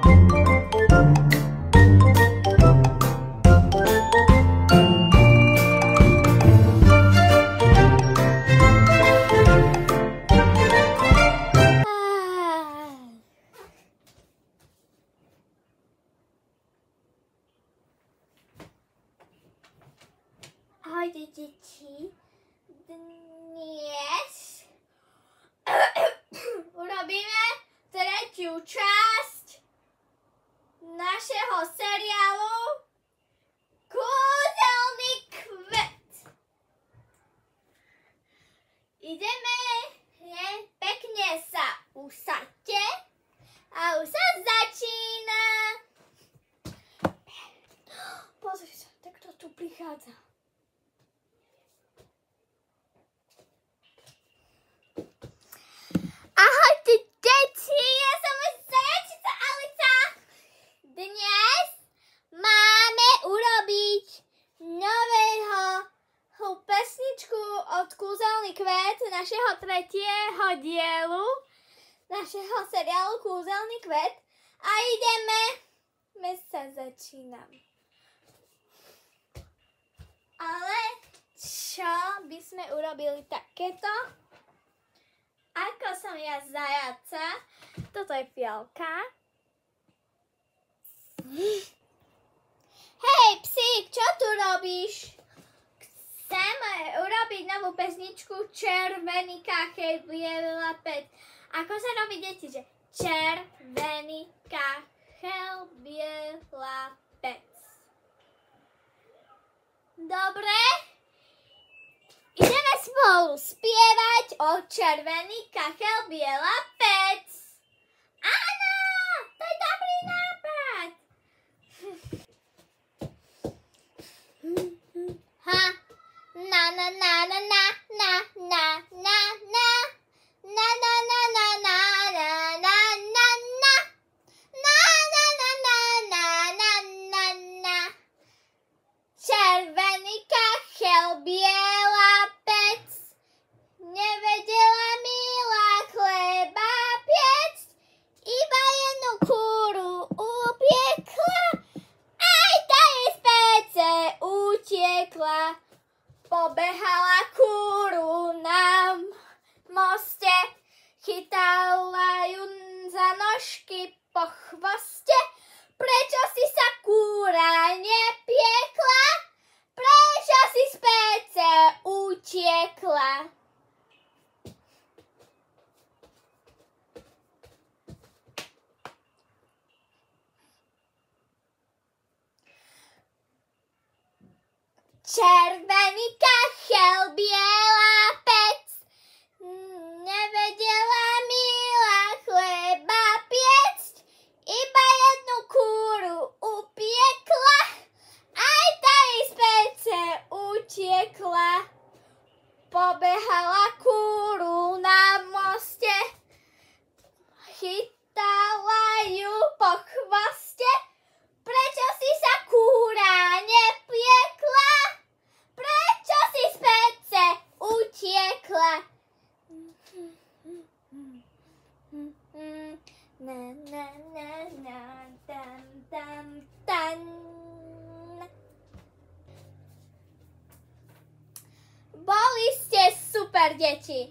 Ahojte deti, dnes urobíme tretiu časť našeho seriálu Kúzelný kvet. Ideme, pekne sa usaďte a už sa začína. Pozri sa, tak kto tu prichádza. Ahojte deti, ja som zajačica Alica. Dnes máme urobiť nového pesničku od Kúzelný kvet, našeho tretieho dielu, našeho seriálu Kúzelný kvet. A ideme, sa začínam. Ale čo by sme urobili takéto? Ako som ja zajaca, toto je Fialka. Hej, psík, čo tu robíš? Chceme urobiť novú pesničku Červený kachel, biela pec. Ako sa robí, deti, že červený kachel, biela pec. Dobre? Ideme spolu spievať o červený kachel, biela pec. Áno, to je dobrý nápad. Ha, na na na na na na na na na na na na na na na na na na na červený kachel, biela pec, nevedela milá chleba piecť, iba jednu kúru upiekla, aj tá jej z pece utiekla. Pobehala kúru na moste, chytala ju za nožky po chvoste. Prečo si sa kúra nepiekla? Prečo si z pece utiekla? Červený kachel, biela pec, nevedela milá chleba piecť, iba jednu kúru upiekla, aj tá jej z pece utiekla. Pobehala kúru na moste, chytala ju po chvoste. Prečo si sa kúra nepiekla? Prečo si z pece utiekla? Na na na na tam tam tam. Boli ste super, deti.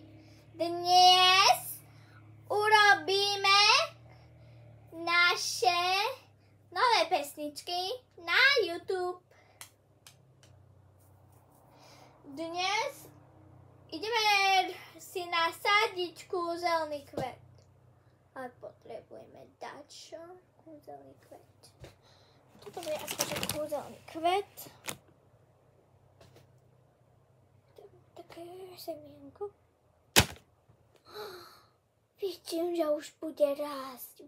Dnes urobíme naše nové pesničky na YouTube. Dnes ideme si nasadiť kúzelný kvet. Ale potrebujeme dačo, kúzelný kvet. Toto bude akože kúzelný kvet. Také semienko. Vidím, že už bude rásť.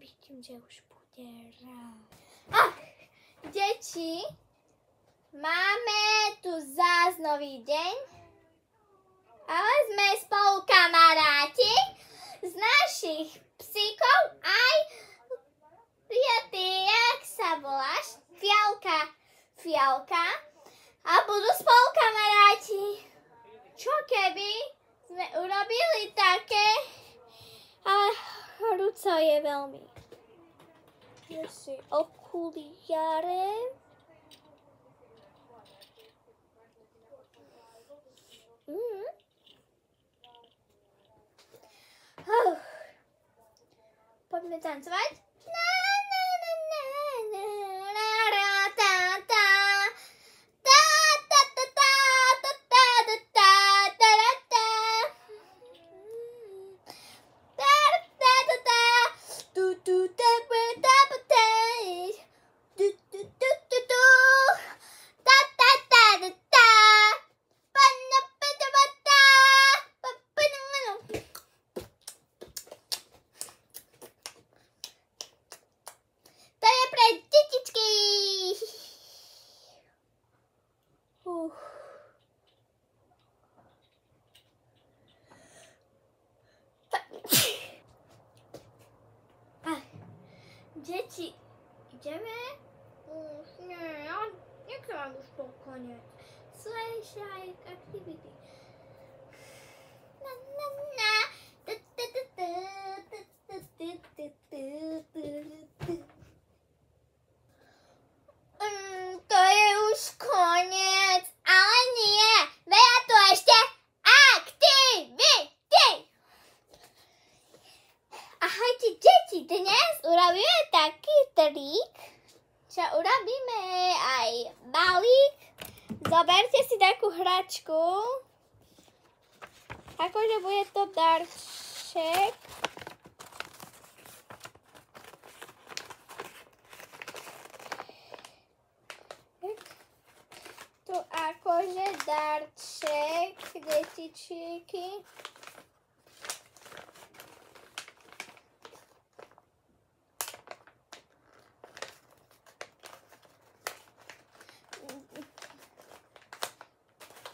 Ach, deti, máme tu zás nový deň, ale sme spolu kamaráti z našich psíkov aj ty, jak sa voláš? Fialka. A budú spolu kamaráti. Čo keby sme urobili také? A Ruco je veľmi Dajme si okuliare. Poďme tancovať. Deti, ideme? Nie, ja nechcem už po koniec. Slejšaj aktivity. To je už koniec, ale nie. Veľa tu ešte aktivity. Ahojte deti, dnes urobíme taký trik, že urobíme aj balík. Zoberte si takú hračku, akože bude to darček. Tu akože darček, detičíky.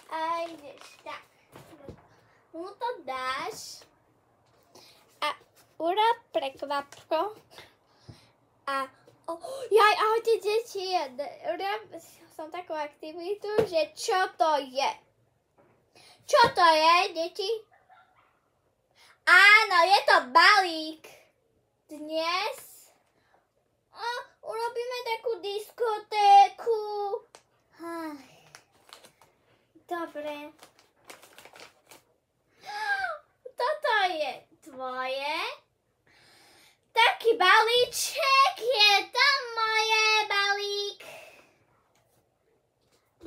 A ideš tak. Mu to dáš a urob prekvapko. A ahojte deti, som takú aktivitu, že čo to je? Čo to je, deti? Áno, je to balík. Dnes urobíme takú diskotéku. Dobre. Toto je tvoje. Taký balíček, je to moje balík.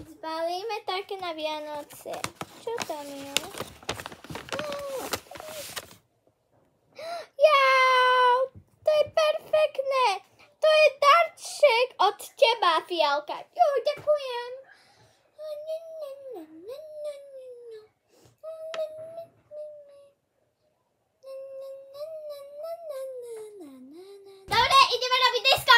Zbalíme také na Vianoce. Čo tam je? Jau, to je perfektné. To je darček od teba, Fialka. Jo, ďakujem. Dobre, ideme robiť disko.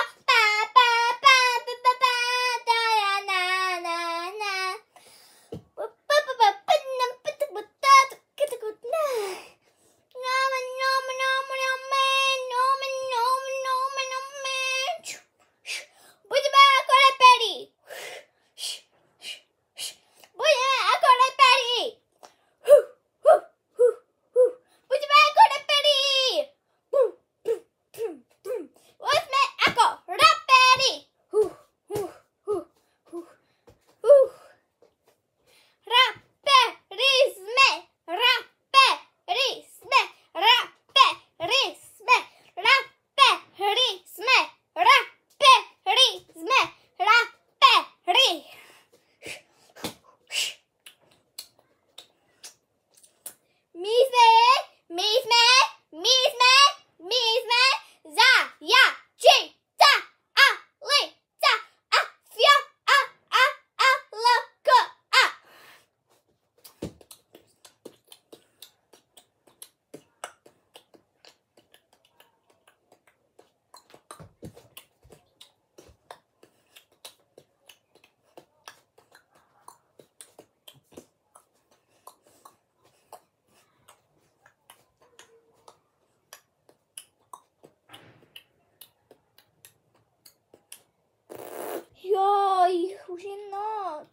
Už je noc.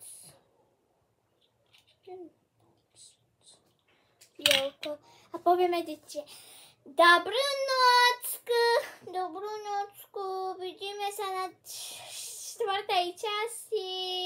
Fialko. A povieme deti, dobrú nocku, vidíte. sa na štvrtej časti.